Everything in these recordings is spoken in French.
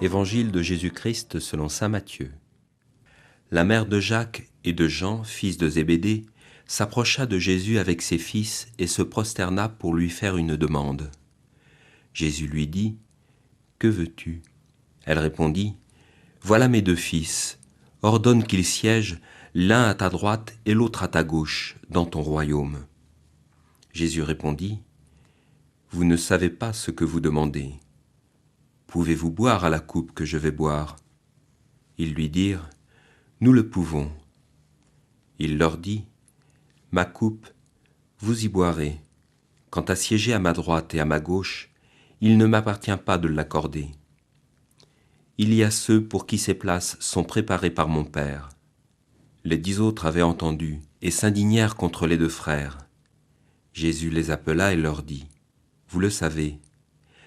Évangile de Jésus-Christ selon saint Matthieu. La mère de Jacques et de Jean, fils de Zébédée, s'approcha de Jésus avec ses fils et se prosterna pour lui faire une demande. Jésus lui dit : « Que veux-tu ? » Elle répondit : « Voilà mes deux fils. Ordonne qu'ils siègent, l'un à ta droite et l'autre à ta gauche, dans ton royaume. » Jésus répondit : « Vous ne savez pas ce que vous demandez. Pouvez-vous boire à la coupe que je vais boire ? » Ils lui dirent : « Nous le pouvons. » Il leur dit : « Ma coupe, vous y boirez. Quant à siéger à ma droite et à ma gauche, il ne m'appartient pas de l'accorder. Il y a ceux pour qui ces places sont préparées par mon Père. » Les 10 autres avaient entendu et s'indignèrent contre les 2 frères. Jésus les appela et leur dit : « Vous le savez,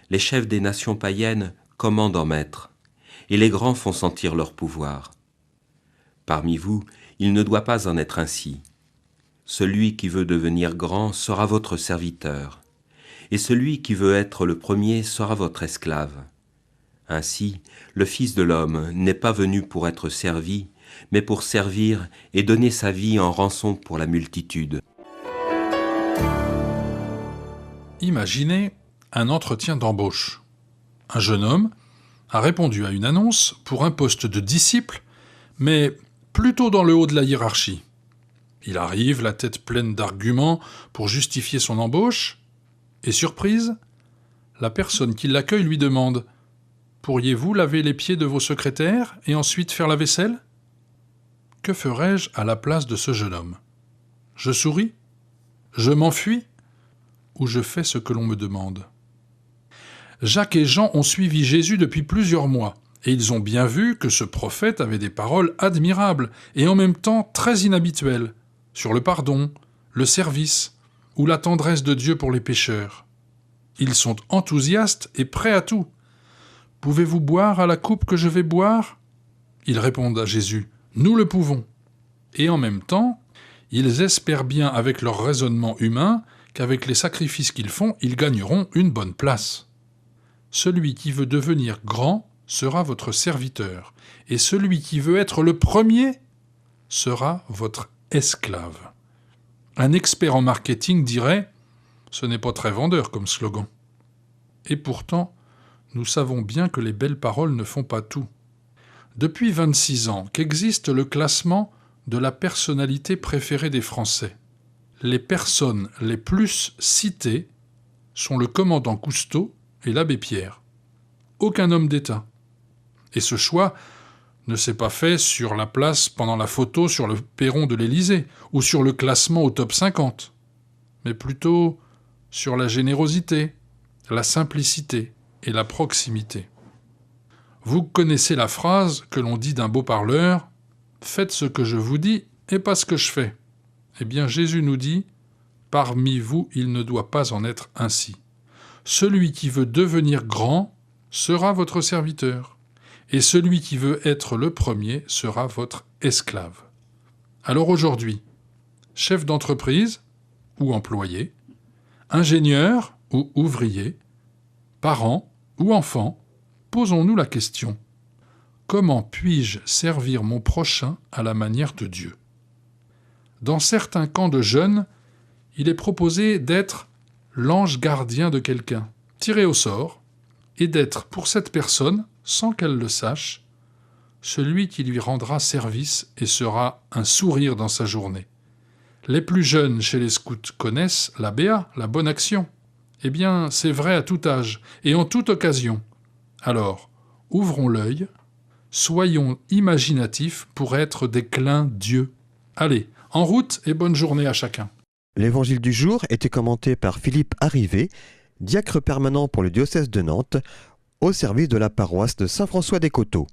les chefs des nations païennes commandent en maître, et les grands font sentir leur pouvoir. Parmi vous, il ne doit pas en être ainsi. Celui qui veut devenir grand sera votre serviteur, et celui qui veut être le premier sera votre esclave. Ainsi, le Fils de l'homme n'est pas venu pour être servi, mais pour servir et donner sa vie en rançon pour la multitude. » Imaginez un entretien d'embauche. Un jeune homme a répondu à une annonce pour un poste de disciple, mais plutôt dans le haut de la hiérarchie. Il arrive, la tête pleine d'arguments pour justifier son embauche, et surprise, la personne qui l'accueille lui demande : « Pourriez-vous laver les pieds de vos secrétaires et ensuite faire la vaisselle ? » Que ferais-je à la place de ce jeune homme ? Je souris ? Je m'enfuis ? Ou je fais ce que l'on me demande ? Jacques et Jean ont suivi Jésus depuis plusieurs mois, et ils ont bien vu que ce prophète avait des paroles admirables et en même temps très inhabituelles, sur le pardon, le service ou la tendresse de Dieu pour les pécheurs. Ils sont enthousiastes et prêts à tout. « Pouvez-vous boire à la coupe que je vais boire ?» Ils répondent à Jésus : « Nous le pouvons. » Et en même temps, ils espèrent bien avec leur raisonnement humain qu'avec les sacrifices qu'ils font, ils gagneront une bonne place. Celui qui veut devenir grand sera votre serviteur, et celui qui veut être le premier sera votre esclave. Un expert en marketing dirait : ce n'est pas très vendeur comme slogan. Et pourtant, nous savons bien que les belles paroles ne font pas tout. Depuis 26 ans qu'existe le classement de la personnalité préférée des Français. Les personnes les plus citées sont le commandant Cousteau et l'abbé Pierre. Aucun homme d'État. Et ce choix ne s'est pas fait sur la place pendant la photo sur le perron de l'Élysée ou sur le classement au top 50, mais plutôt sur la générosité, la simplicité et la proximité. Vous connaissez la phrase que l'on dit d'un beau parleur : « Faites ce que je vous dis et pas ce que je fais. » Eh bien, Jésus nous dit : parmi vous, il ne doit pas en être ainsi. Celui qui veut devenir grand sera votre serviteur, et celui qui veut être le premier sera votre esclave. Alors aujourd'hui, chef d'entreprise ou employé, ingénieur ou ouvrier, parent ou enfant, posons-nous la question : comment puis-je servir mon prochain à la manière de Dieu ? Dans certains camps de jeunes, il est proposé d'être l'ange gardien de quelqu'un, tiré au sort, et d'être pour cette personne, sans qu'elle le sache, celui qui lui rendra service et sera un sourire dans sa journée. Les plus jeunes chez les scouts connaissent la BA, la bonne action. Eh bien, c'est vrai à tout âge et en toute occasion. Alors, ouvrons l'œil, soyons imaginatifs pour être des clins Dieu. Allez, en route et bonne journée à chacun. L'évangile du jour était commenté par Philippe Arrivé, diacre permanent pour le diocèse de Nantes, au service de la paroisse de Saint-François-des-Coteaux.